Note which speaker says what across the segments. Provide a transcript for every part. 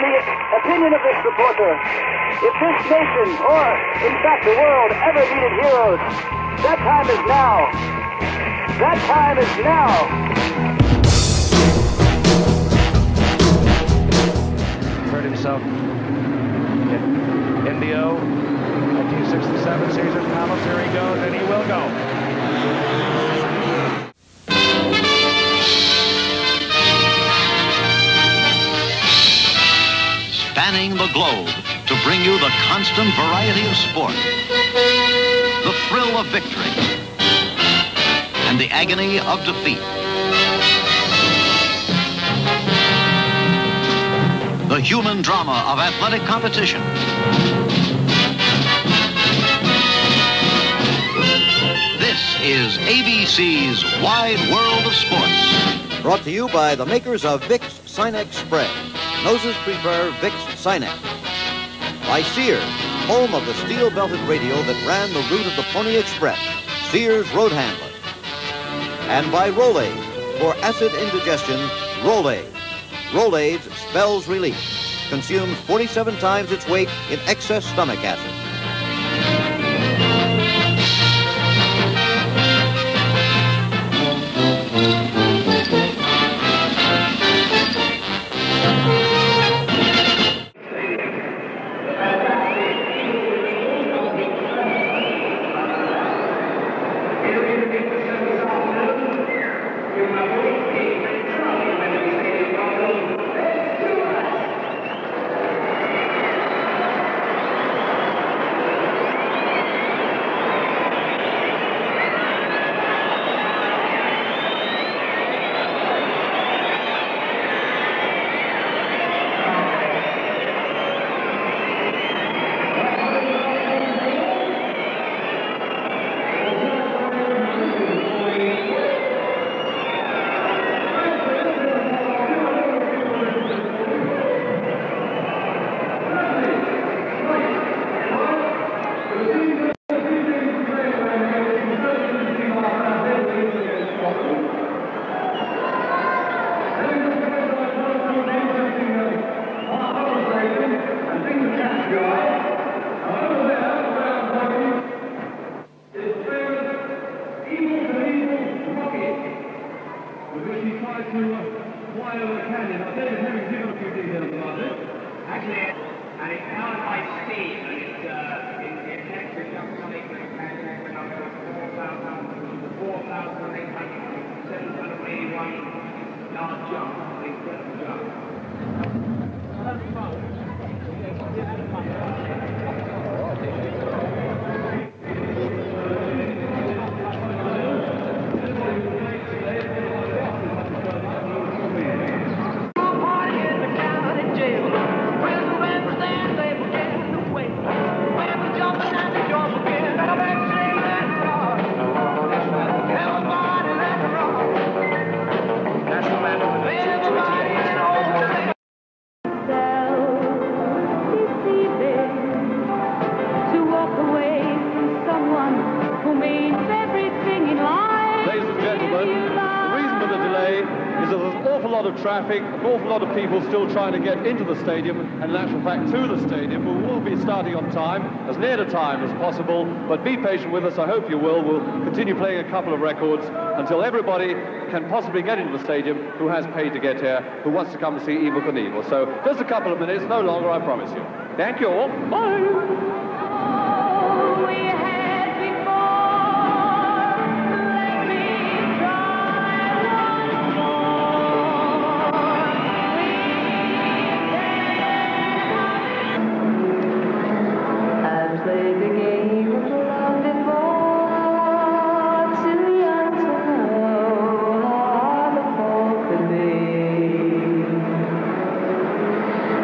Speaker 1: the opinion of this reporter, if this nation, or in fact the world, ever needed heroes, that time is now. That time is now.
Speaker 2: Hurt himself in the O. 1967 Caesar's Palace. Here he goes, and he will go.
Speaker 3: Spanning the globe to bring you the constant variety of sport, the thrill of victory, and the agony of defeat. The human drama of athletic competition. This is ABC's Wide World of Sports.
Speaker 4: Brought to you by the makers of Vicks Sinex Spray. Noses prefer Vicks Sinex. By Sears, home of the steel-belted radio that ran the route of the Pony Express, Sears Road Handler. And by Rolaids, for acid indigestion, Rolaids. Rolaids spells relief. Consumes 47 times its weight in excess stomach acid.
Speaker 5: Traffic, an awful lot of people still trying to get into the stadium, and in actual fact to the stadium. We will be starting on time, as near to time as possible, but be patient with us. I hope you will. We'll continue playing a couple of records until everybody can possibly get into the stadium who has paid to get here, who wants to come to see Evel Knievel. So just a couple of minutes, no longer, I promise you. Thank you all. Bye.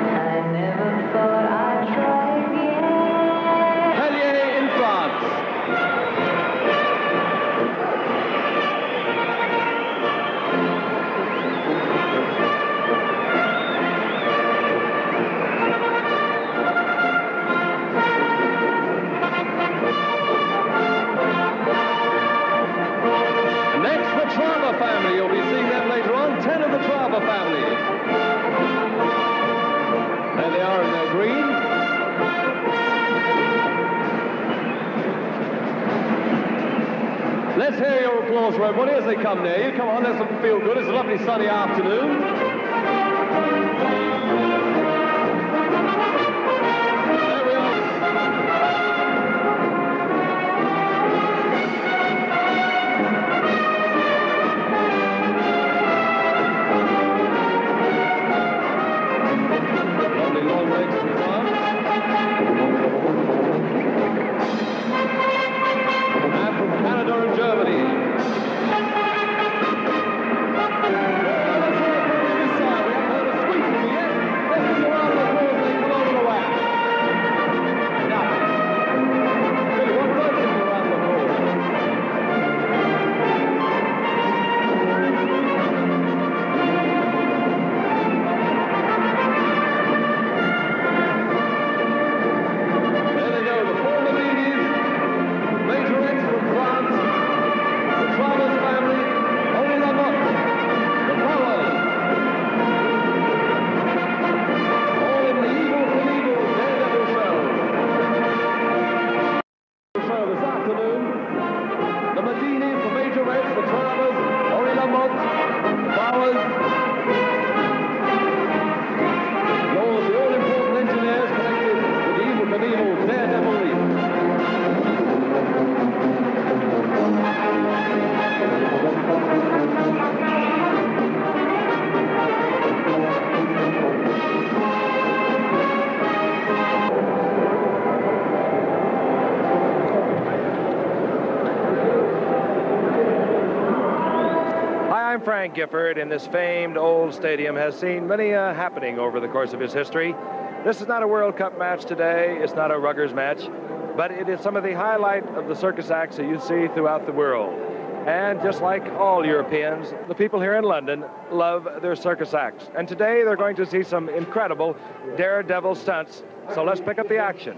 Speaker 6: I never thought I'd try again.
Speaker 5: There they are in their green. Let's hear your applause for everybody as they come near you. Come on, let's feel good. It's a lovely sunny afternoon. There we are. Lovely long legs to the front. And from Canada and Germany.
Speaker 2: Frank Gifford in this famed old stadium has seen many happening over the course of his history. This is not a World Cup match today. It's not a ruggers match, but it is some of the highlight of the circus acts that you see throughout the world. And just like all Europeans, the people here in London love their circus acts. And today they're going to see some incredible daredevil stunts. So let's pick up the action.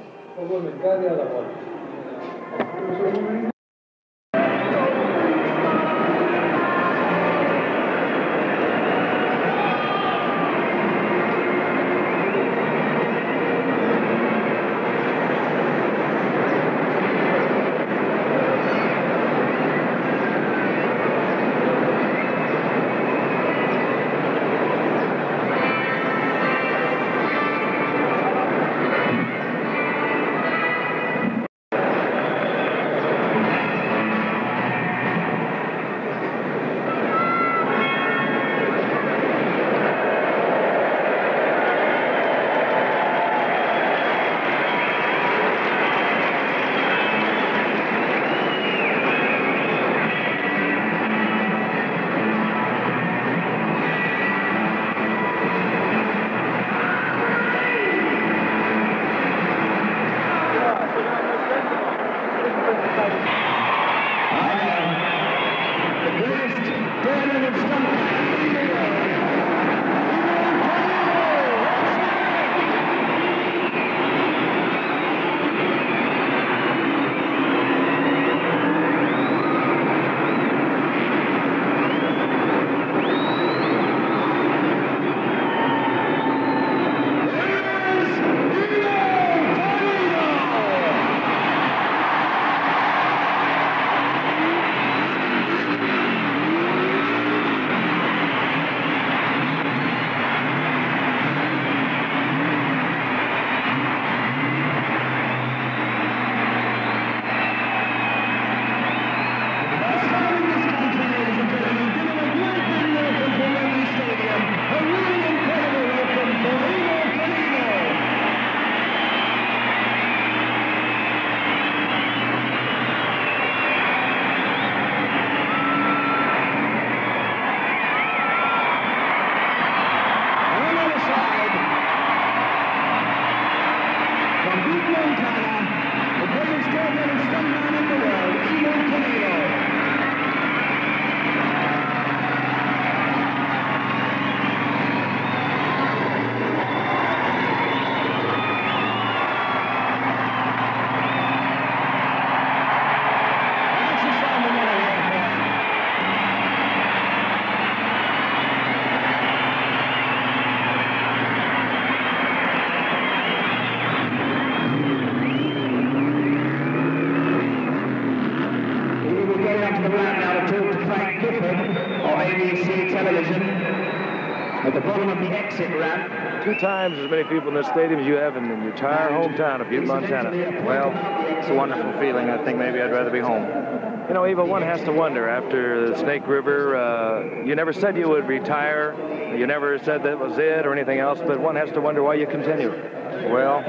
Speaker 6: at the bottom of the exit ramp.
Speaker 2: 2 times as many people in this stadium as you have in your entire hometown of Butte, Montana.
Speaker 7: Well, it's a wonderful feeling. I think maybe I'd rather be home.
Speaker 2: You know, Evel, one has to wonder, after the Snake River, you never said you would retire. You never said that was it or anything else, but one has to wonder why you continue.
Speaker 7: Well,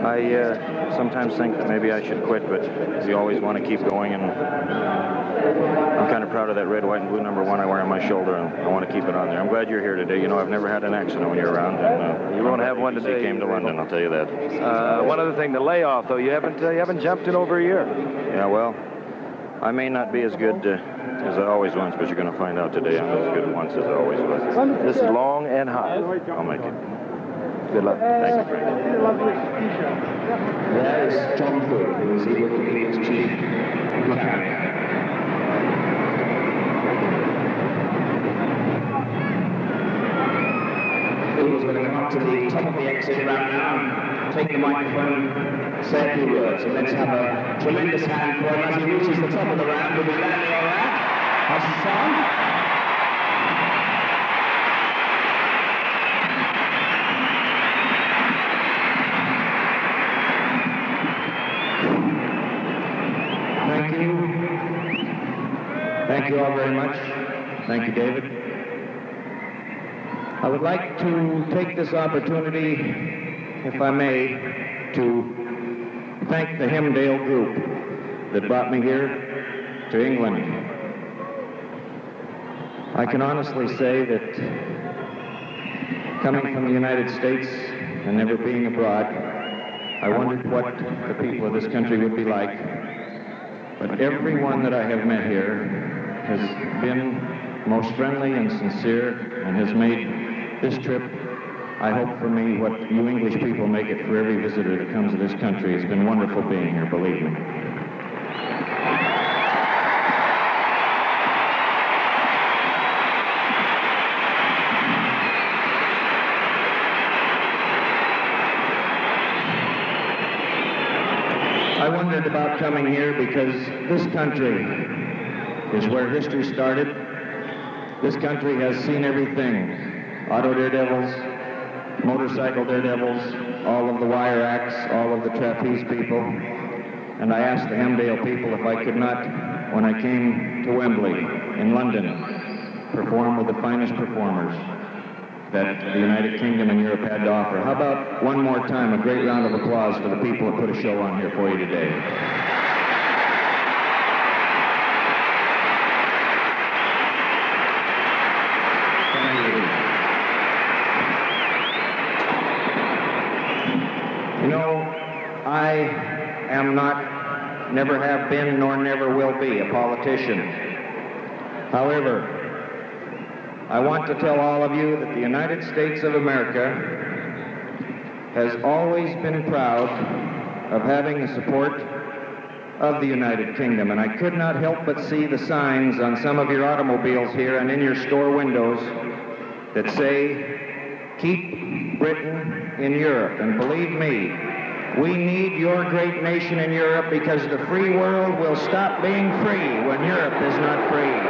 Speaker 7: I sometimes think that maybe I should quit, but you always want to keep going, and I'm kind of proud of that red, white, and blue number 1 I wear on my shoulder, and I want to keep it on there. I'm glad you're here today. You know, I've never had an accident when you're around, and
Speaker 2: you won't have one today.
Speaker 7: You came to London, I'll tell you that.
Speaker 2: One other thing, the layoff, though, you haven't jumped in over a year.
Speaker 7: Yeah, well, I may not be as good as I always was, but you're going to find out today I'm as good once as I always was.
Speaker 2: This is long and hot.
Speaker 7: I'll make it.
Speaker 2: Good luck.
Speaker 7: Thank you, Frank.
Speaker 6: There is John Hood, who is Evel Knievel's chief mechanic. Evel's going to come up to the top of the exit ramp now and take the microphone, say a few words, and let's have a tremendous hand for him as he reaches the top of the ramp. We'll be landing on that. How's the sound?
Speaker 8: Thank you all very much. Thank you, David. I would like to take this opportunity, if I may, to thank the Hemdale group that brought me here to England. I can honestly say that coming from the United States and never being abroad, I wondered what the people of this country would be like. But everyone that I have met here has been most friendly and sincere and has made this trip, I hope for me, what you English people make it for every visitor that comes to this country. It's been wonderful being here, believe me. I wondered about coming here because this country is where history started. This country has seen everything. Auto daredevils, motorcycle daredevils, all of the wire acts, all of the trapeze people. And I asked the Hemdale people if I could not, when I came to Wembley in London, perform with the finest performers that the United Kingdom and Europe had to offer. How about one more time, a great round of applause for the people that put a show on here for you today. You know, I am not, never have been, nor never will be a politician. However, I want to tell all of you that the United States of America has always been proud of having the support of the United Kingdom. And I could not help but see the signs on some of your automobiles here and in your store windows that say, "Keep Britain in Europe." And believe me, we need your great nation in Europe, because the free world will stop being free when Europe is not free.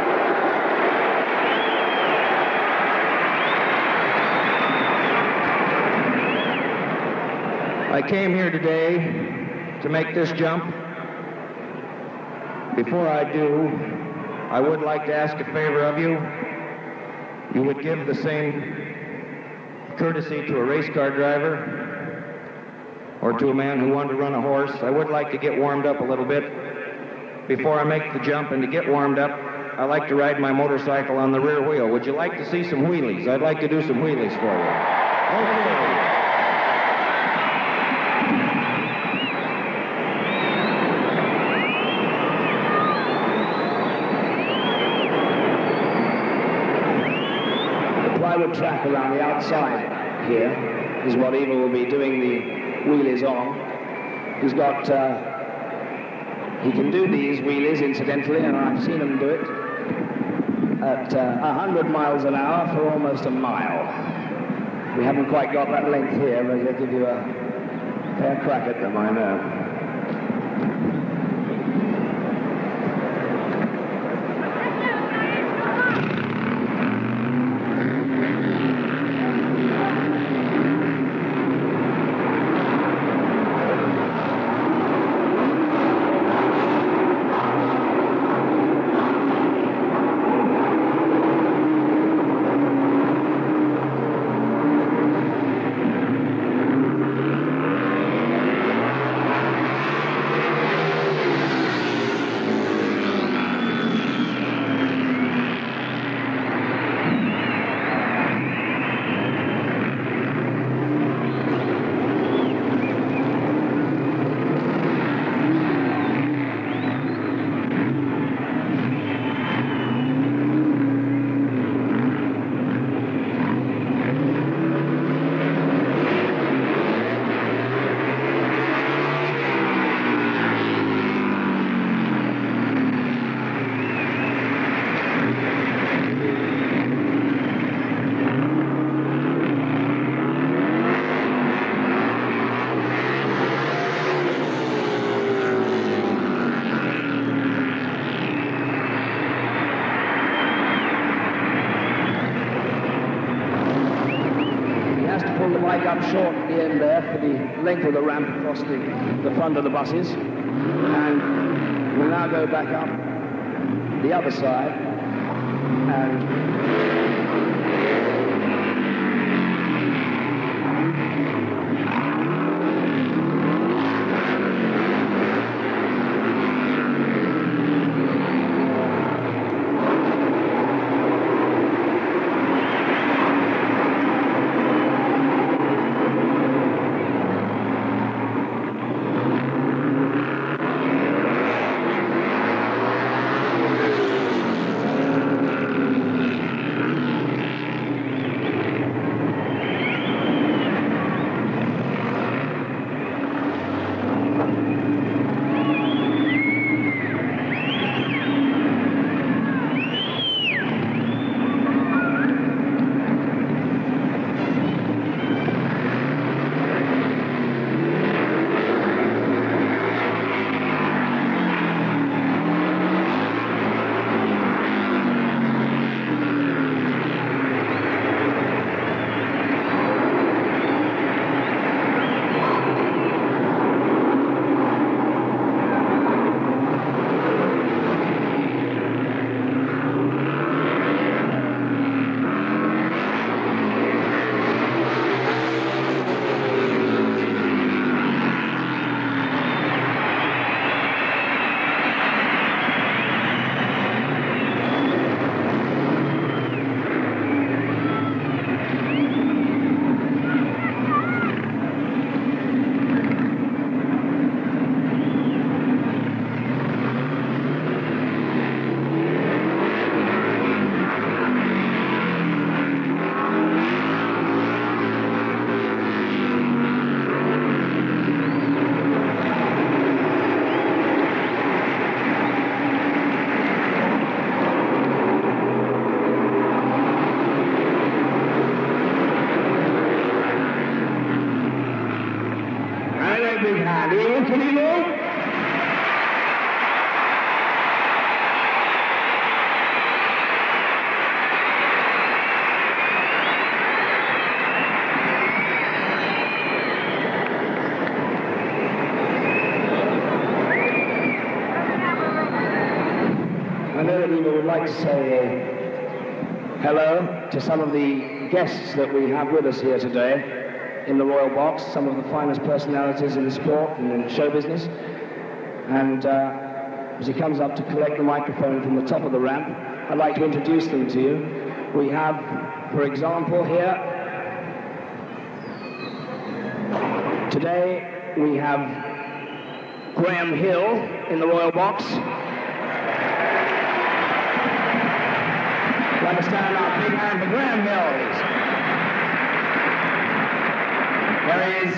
Speaker 8: I came here today to make this jump. Before I do, I would like to ask a favor of you. You would give the same courtesy to a race car driver or to a man who wanted to run a horse. I would like to get warmed up a little bit before I make the jump, and to get warmed up, I like to ride my motorcycle on the rear wheel. Would you like to see some wheelies? I'd like to do some wheelies for you. Okay.
Speaker 6: Plywood track around the outside here is what Evel will be doing the wheelies on. He's got, he can do these wheelies, incidentally, and I've seen him do it at 100 miles an hour for almost a mile. We haven't quite got that length here, but he'll give you a fair crack at them, I know. pulled the bike up short at the end there for the length of the ramp across the front of the buses. And we'll now go back up the other side. And to say hello to some of the guests that we have with us here today in the Royal Box, some of the finest personalities in the sport and in show business. And as he comes up to collect the microphone from the top of the ramp, I'd like to introduce them to you. We have, for example, here, today we have Graham Hill in the Royal Box. I'd like to stand up, big hand for Graham Hill. There he is.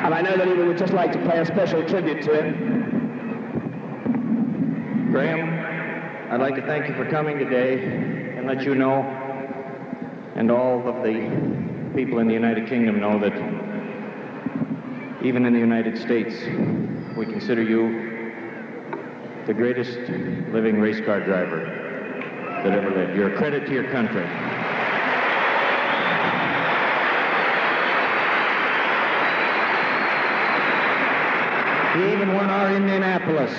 Speaker 6: And I know that he would just like to pay a special tribute to him.
Speaker 7: Graham, I'd like to thank you for coming today and let you know, and all of the people in the United Kingdom know, that even in the United States, we consider you the greatest living race car driver that ever lived. You're a credit to your country. He even won our Indianapolis.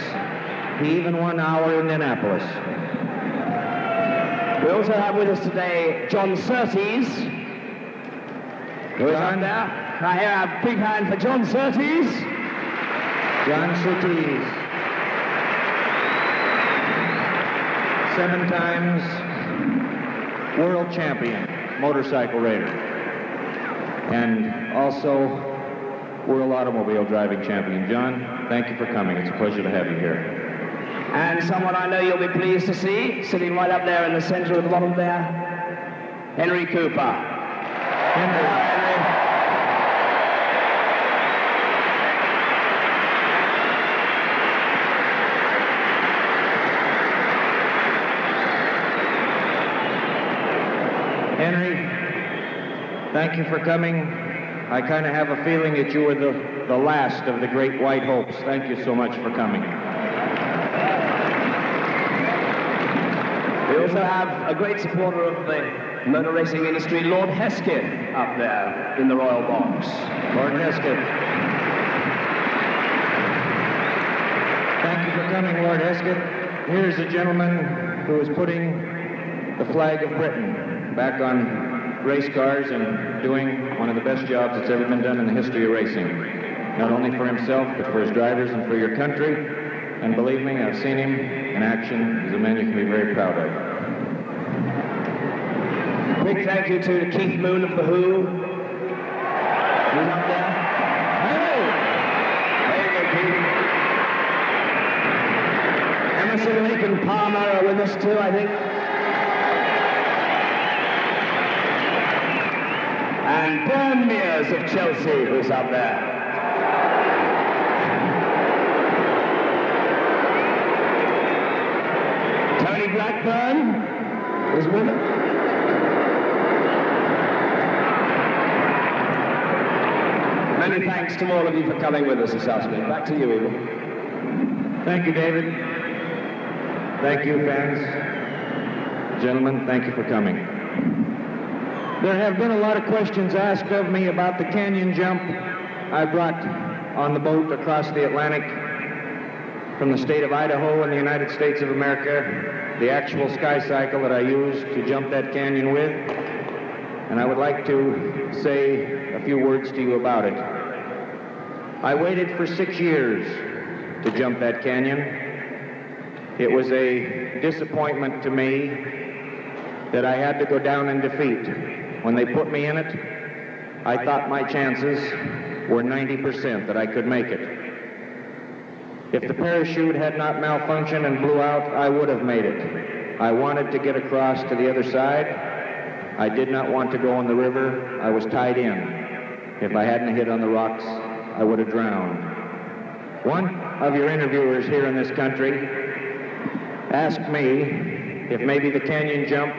Speaker 6: We also have with us today John Surtees, who is on there. Now here, a big hand for John Surtees.
Speaker 7: John Surtees, 7 times world champion motorcycle raider, and also world automobile driving champion. John, thank you for coming. It's a pleasure to have you here.
Speaker 6: And someone I know you'll be pleased to see, sitting right up there in the center of the bottom there, Henry Cooper. Henry.
Speaker 7: Henry, thank you for coming. I kind of have a feeling that you were the last of the great white hopes. Thank you so much for coming.
Speaker 6: We also have a great supporter of the motor racing industry, Lord Hesketh, up there in the royal box.
Speaker 8: Lord Hesketh. Thank you for coming, Lord Hesketh. Here's a gentleman who is putting the flag of Britain back on race cars and doing one of the best jobs that's ever been done in the history of racing. Not only for himself, but for his drivers and for your country. And believe me, I've seen him in action. He's a man you can be very proud of.
Speaker 6: Big thank you to Keith Moon of The Who. He's up there. Hey! There you go, Keith. Emerson, Lake and Palmer are with us too, I think. And Dan Mears of Chelsea, who's up there. Tony Blackburn is with us. Many thanks to all of you for coming with us this afternoon. Back to you, Evel.
Speaker 8: Thank you, David. Thank you, fans. Gentlemen, thank you for coming. There have been a lot of questions asked of me about the canyon jump I brought on the boat across the Atlantic from the state of Idaho in the United States of America, the actual sky cycle that I used to jump that canyon with. And I would like to say a few words to you about it. I waited for 6 years to jump that canyon. It was a disappointment to me that I had to go down in defeat. When they put me in it, I thought my chances were 90% that I could make it. If the parachute had not malfunctioned and blew out, I would have made it. I wanted to get across to the other side. I did not want to go in the river. I was tied in. If I hadn't hit on the rocks, I would have drowned. One of your interviewers here in this country asked me if maybe the canyon jump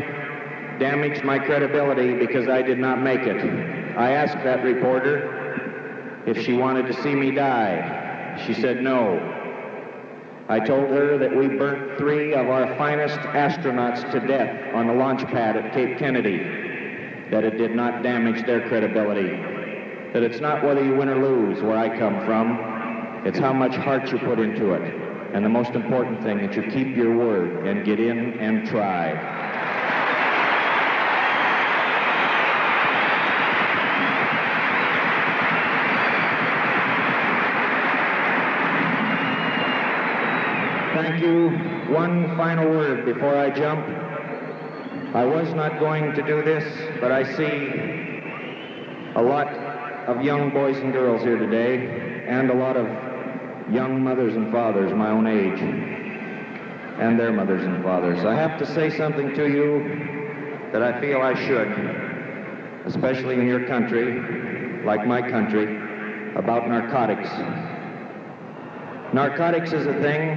Speaker 8: damaged my credibility because I did not make it. I asked that reporter if she wanted to see me die. She said no. I told her that we burnt 3 of our finest astronauts to death on the launch pad at Cape Kennedy, that it did not damage their credibility, that it's not whether you win or lose where I come from, it's how much heart you put into it, and the most important thing, that you keep your word and get in and try. Thank you. One final word before I jump. I was not going to do this, but I see a lot of young boys and girls here today, and a lot of young mothers and fathers my own age, and their mothers and fathers. I have to say something to you that I feel I should, especially in your country, like my country, about narcotics. Narcotics is a thing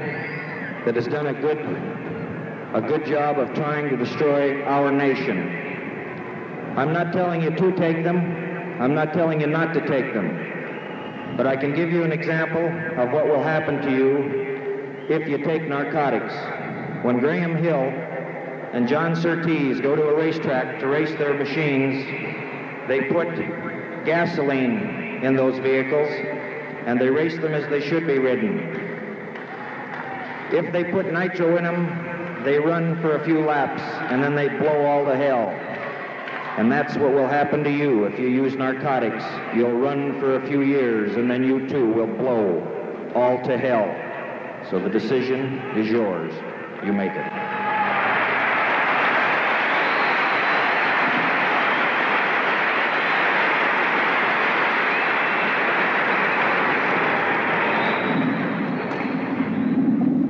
Speaker 8: that has done a good job of trying to destroy our nation. I'm not telling you to take them. I'm not telling you not to take them. But I can give you an example of what will happen to you if you take narcotics. When Graham Hill and John Surtees go to a racetrack to race their machines, they put gasoline in those vehicles, and they race them as they should be ridden. If they put nitro in them, they run for a few laps, and then they blow all to hell. And that's what will happen to you if you use narcotics. You'll run for a few years, and then you too will blow all to hell. So the decision is yours. You make it.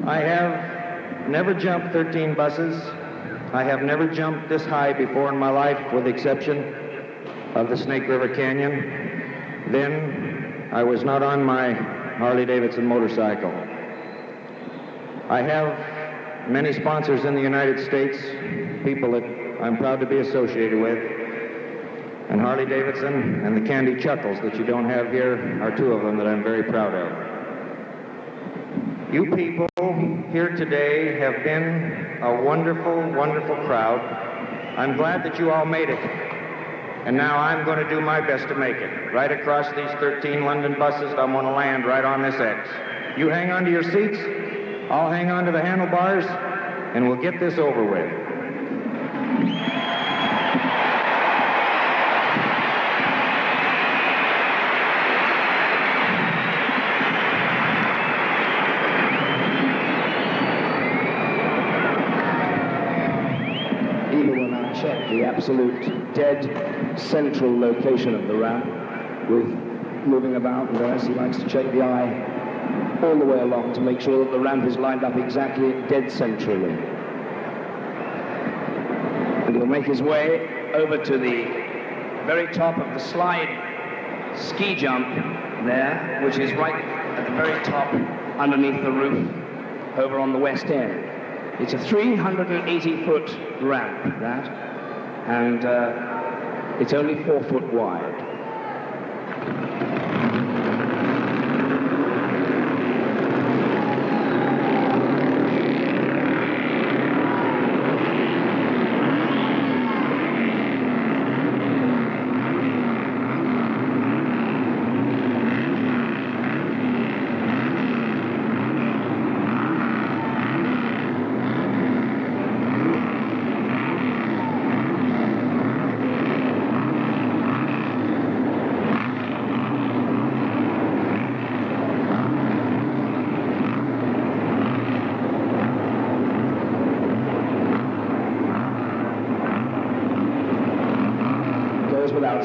Speaker 8: I have never jumped 13 buses. I have never jumped this high before in my life, with the exception of the Snake River Canyon. Then I was not on my Harley-Davidson motorcycle. I have many sponsors in the United States, people that I'm proud to be associated with. And Harley-Davidson and the Candy Chuckles that you don't have here are 2 of them that I'm very proud of. You people here today have been a wonderful, wonderful crowd. I'm glad that you all made it. And now I'm going to do my best to make it. Right across these 13 London buses, I'm going to land right on this X. You hang on to your seats, I'll hang on to the handlebars, and we'll get this over with.
Speaker 6: Check the absolute dead central location of the ramp with moving about, and as he likes to check the eye all the way along to make sure that the ramp is lined up exactly dead centrally. And he'll make his way over to the very top of the slide ski jump there, which is right at the very top underneath the roof over on the west end. It's a 380-foot ramp, that, and it's only 4 foot wide.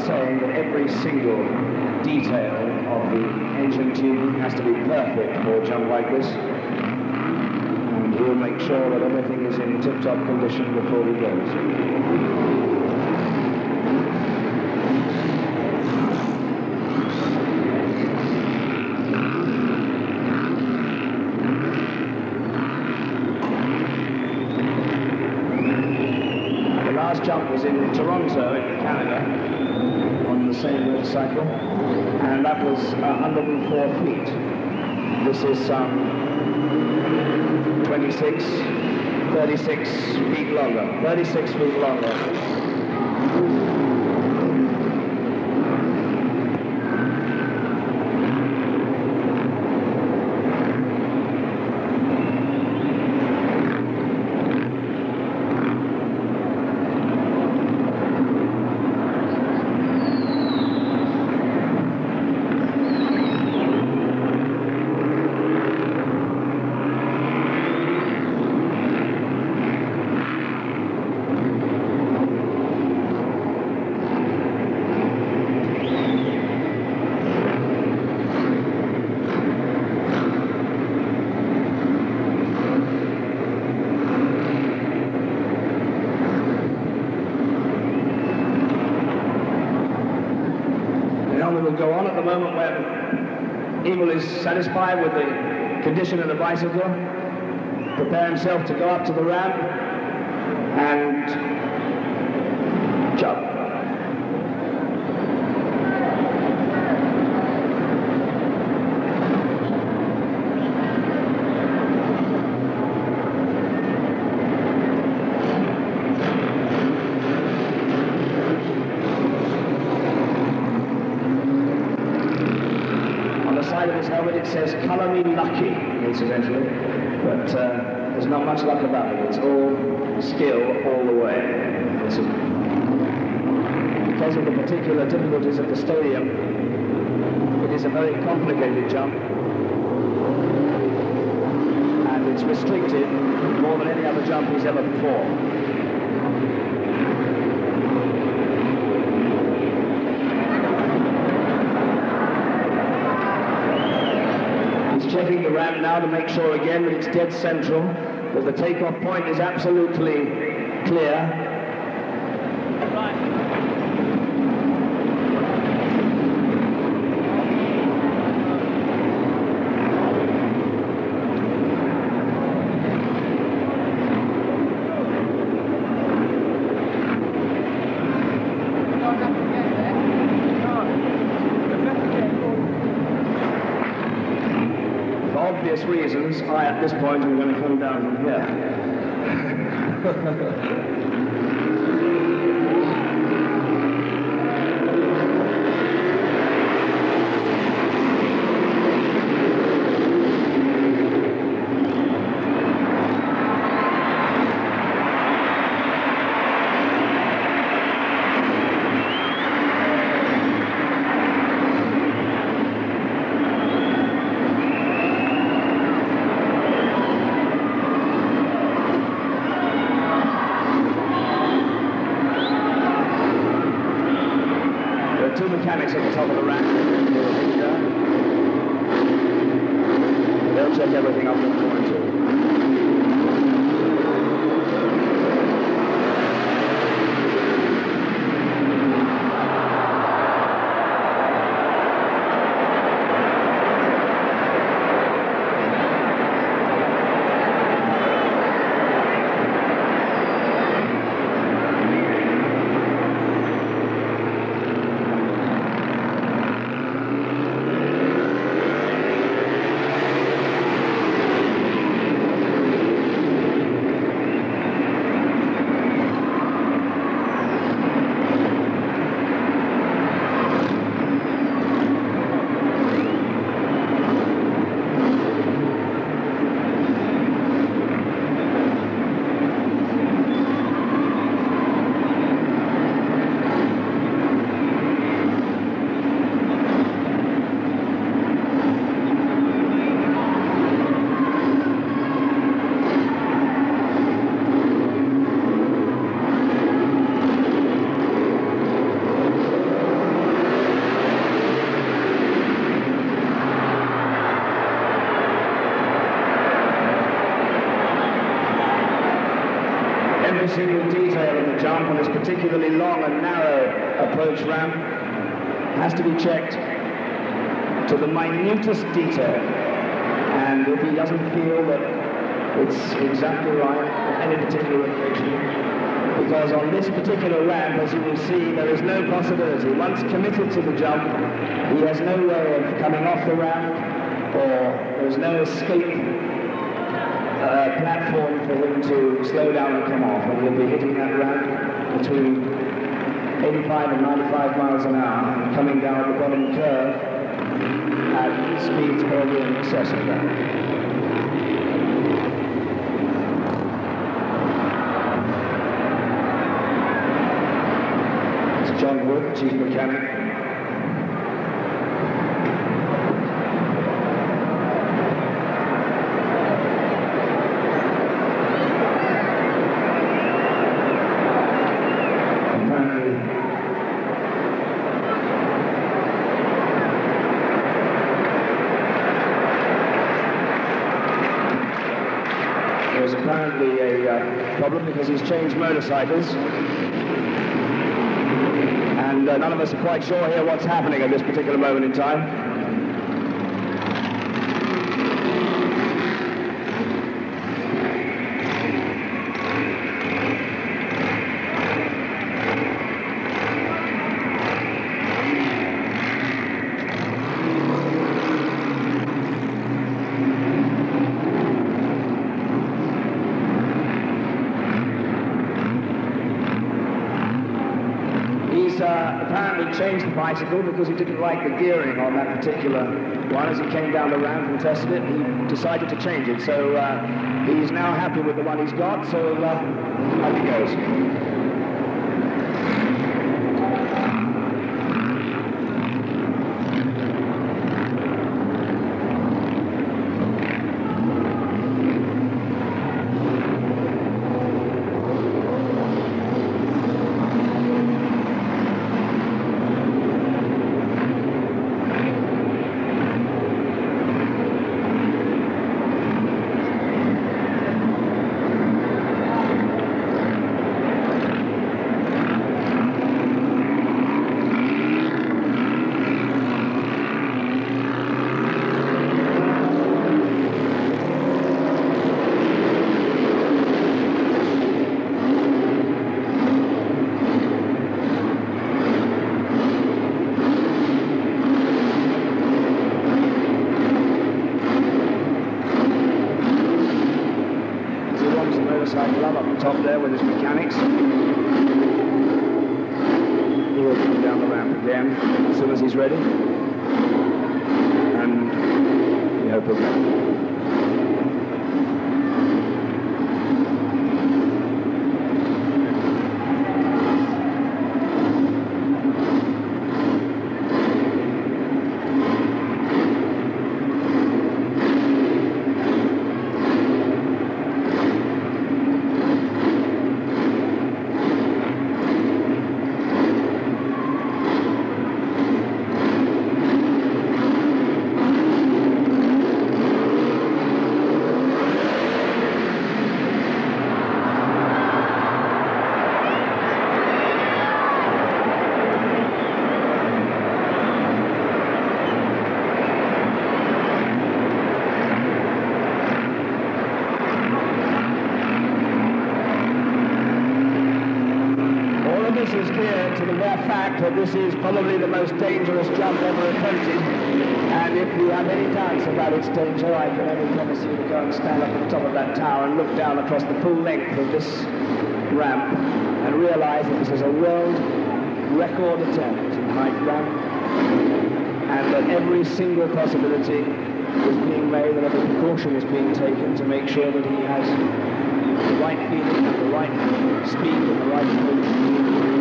Speaker 6: Saying that every single detail of the engine tubing has to be perfect for a jump like this, and he'll make sure that everything is in tip-top condition before he goes. The last jump was in Toronto, in Canada, same motorcycle, and that was 104 feet. This is some 36 feet longer, 36 feet longer. Go on at the moment when Evel is satisfied with the condition of the bicycle, prepare himself to go up to the ramp and jump. It says, "Colour me lucky," incidentally, but there's not much luck about it. It's all skill all the way. Because of the particular difficulties at the stadium, it is a very complicated jump, and it's restricted more than any other jump he's ever performed. Checking the ramp now to make sure again that it's dead central, that the takeoff point is absolutely clear. Reasons, at this point, I'm going to come down from here. mechanics at the top of the ramp. They'll check everything up in the point too. Single detail of the jump on this particularly long and narrow approach ramp has to be checked to the minutest detail, and if he doesn't feel that it's exactly right at any particular occasion, because on this particular ramp, as you will see, there is no possibility. Once committed to the jump, he has no way of coming off the ramp, or there's no escape platform for him to slow down and come off, and he'll be hitting that ramp between 85 and 95 miles an hour, and coming down the bottom curve at speeds probably in excess of that. It's John Wood, chief mechanic. Problem because he's changed motorcycles, and none of us are quite sure here what's happening at this particular moment in time. Apparently changed the bicycle because he didn't like the gearing on that particular one. As he came down the ramp and tested it, he decided to change it. So he's now happy with the one he's got, so up he goes. Up the top there with his mechanics. He will come down the ramp again as soon as he's ready. And we hope he'll go. the mere fact that this is probably the most dangerous jump ever attempted. And if you have any doubts about its danger, I can only promise you to go and stand up at the top of that tower and look down across the full length of this ramp and realize that this is a world record attempt in height ramp, and that every single possibility is being made and every precaution is being taken to make sure that he has the right feeling, and the right speed, and the right movement.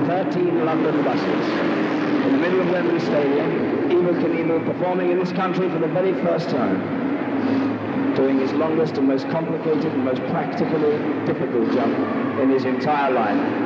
Speaker 6: 13 London buses. In the middle of Wembley Stadium, Evel Knievel performing in this country for the very first time, doing his longest and most complicated and most practically difficult jump in his entire life.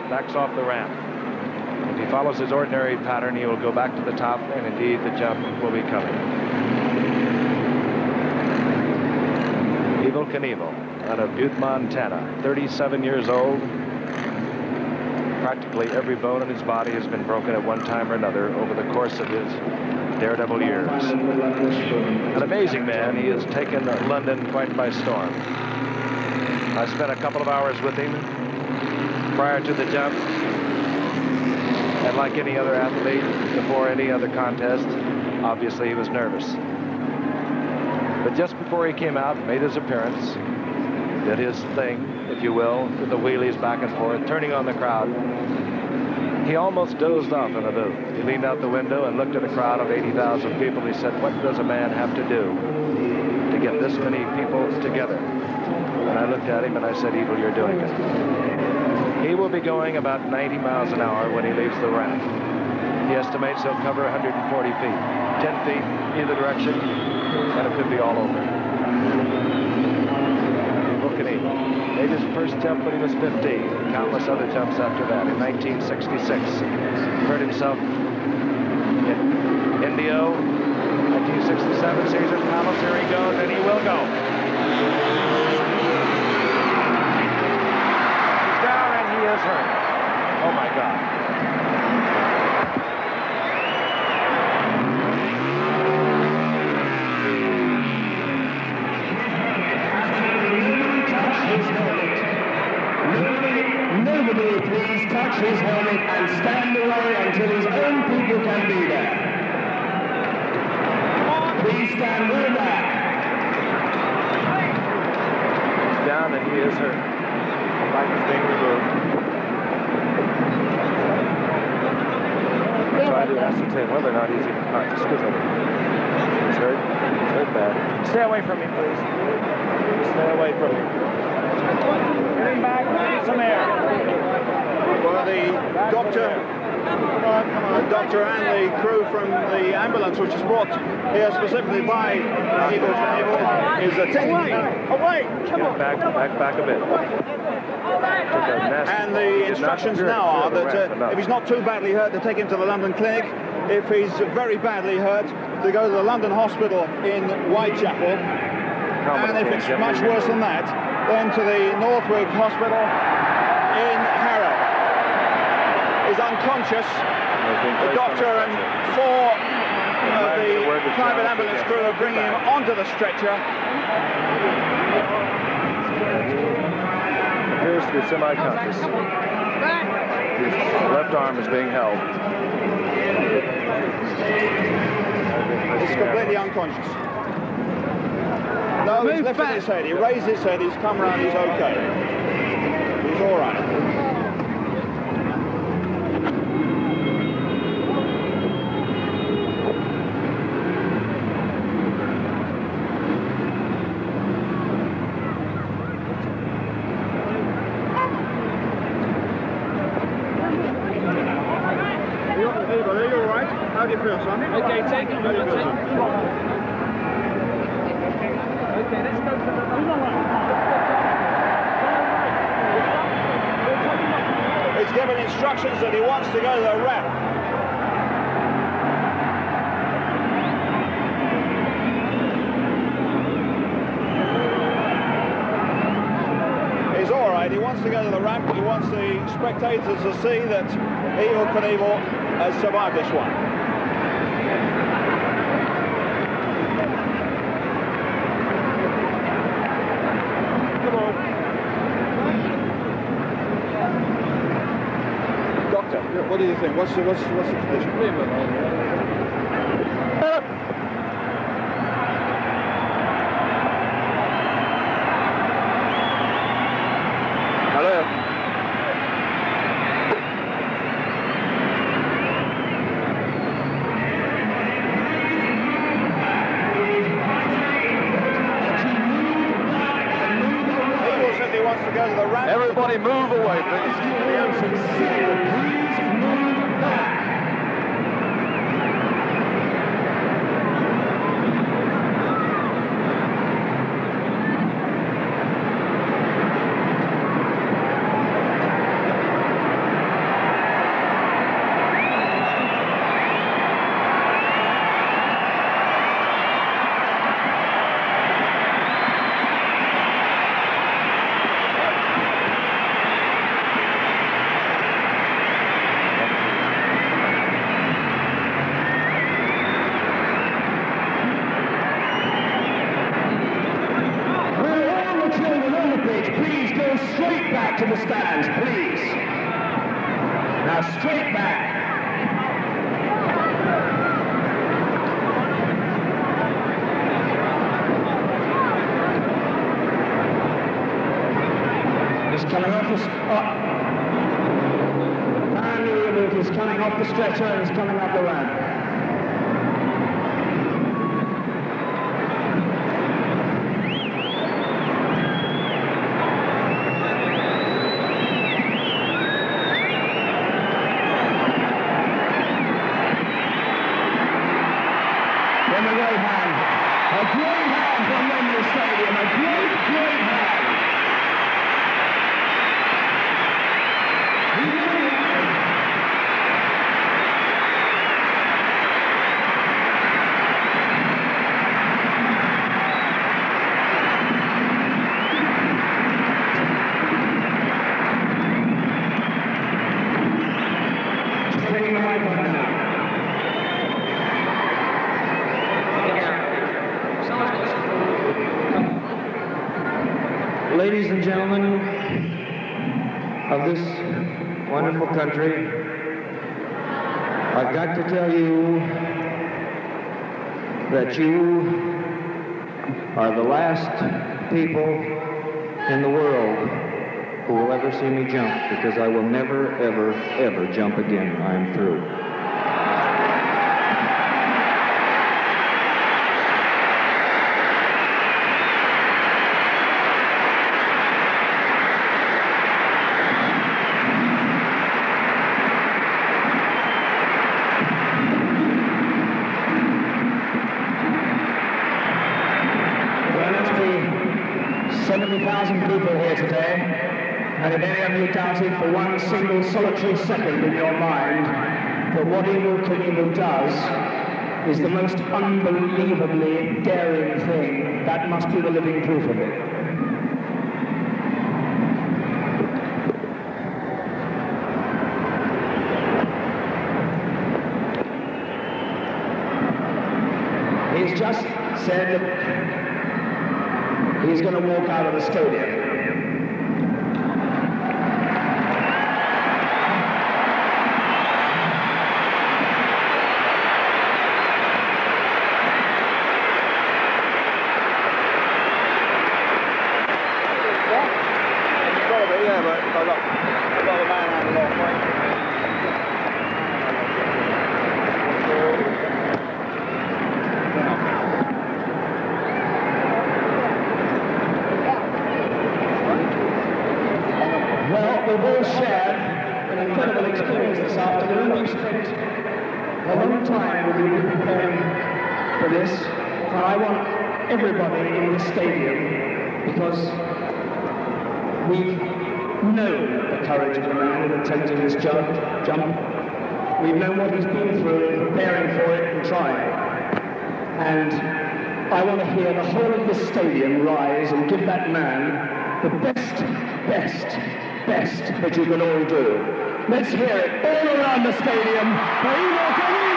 Speaker 2: Backs off the ramp. If he follows his ordinary pattern, he will go back to the top, and indeed the jump will be coming. Evel Knievel, out of Butte, Montana, 37 years old. Practically every bone in his body has been broken at one time or another over the course of his daredevil years. An amazing man. He has taken London quite by storm. I spent a couple of hours with him prior to the jump, and like any other athlete before any other contest, obviously he was nervous. But just before he came out, made his appearance, did his thing, if you will, with the wheelies back and forth, turning on the crowd. He almost dozed off in the booth. He leaned out the window and looked at a crowd of 80,000 people. He said, "What does a man have to do to get this many people together?" And I looked at him and I said, "Evel, you're doing it." He will be going about 90 miles an hour when he leaves the ramp. He estimates he'll cover 140 feet, 10 feet either direction, and it could be all over. Evel Knievel made his first jump when he was 15, countless other jumps after that. In 1966, hurt himself in Indio. 1967, Caesar's Palace, here he goes, and he will go. He is hurt. Oh my God.
Speaker 6: Nobody please touch his helmet and stand away until his own people can be there. Please stand way back.
Speaker 2: He's down and he is hurt. The bike is being removed. Try to ascertain whether or not he's even conscious. He's hurt. He's hurt bad. Stay away from me, please. Stay away from me. Get him back. Need some air.
Speaker 9: Well, the doctor and the crew from the ambulance, which is brought here specifically by Evel Knievel, is taking away.
Speaker 2: Come on. Back a bit.
Speaker 9: And the instructions now are that if he's not too badly hurt, to take him to the London clinic. If he's very badly hurt, to go to the London hospital in Whitechapel. And if it's much worse than that, then to the Northwick hospital in Harrow. He's unconscious. The doctor and four of the private ambulance crew are bringing him onto the stretcher.
Speaker 2: to be semi-conscious. His left arm is being held.
Speaker 9: He's completely unconscious. No, he's lifted his head. He raised his head. He's come round. He's okay. He's all right.
Speaker 10: Are you all right? How do you feel, son?
Speaker 11: Okay, take it.
Speaker 10: How do you feel, son?
Speaker 11: Okay, let's go to the...
Speaker 9: He's given instructions that he wants to go to the ramp. He's all right. He wants to go to the ramp. He wants the spectators to see that Evel Knievel has survived this one.
Speaker 10: Come on.
Speaker 9: Doctor, what do you think? What's the condition?
Speaker 2: Hello.
Speaker 9: Wants to go to the ramp.
Speaker 2: Everybody move away, please.
Speaker 11: Please move back. To the stands, please. Now straight back. He's coming off the... And he's coming off the stretcher and he's coming up the ramp. A great hand from Wembley Stadium, a great hand. Just taking the microphone now. Ladies and gentlemen of this wonderful country, I've got to tell you that you are the last people in the world who will ever see me jump, because I will never, ever, ever jump again. I am through. There must be 70,000 people here today, and if any of you doubted for one single solitary second in your mind that what Evel Knievel does is the most unbelievably daring thing, that must be the living proof of it. He's just said that he's going to walk out of the stadium. what we've all shared an incredible experience this afternoon. We've spent a long time with you preparing for this, and I want everybody in the stadium, because we've known the courage of the man in attempting this jump. We've known what he's been through in preparing for it and trying. And I want to hear the whole of this stadium rise and give that man the best that you can all do. Let's hear it all around the stadium for Evel Knievel!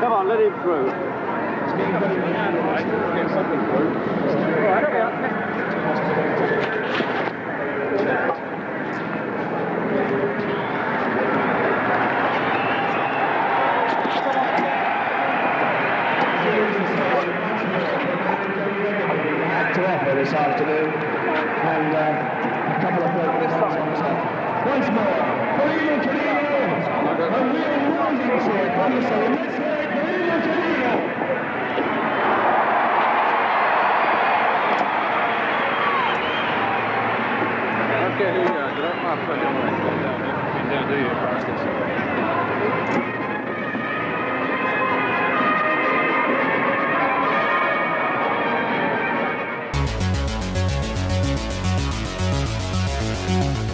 Speaker 10: Come on, let him through.
Speaker 11: To offer this afternoon, and a couple of programs on top. Once more, for Evel Knievel, a real rising cheer from the stadium. Let's hear it for Evel Knievel.
Speaker 10: Okay, here you go. Direct my foot down, do you, bastards?
Speaker 12: Thank you.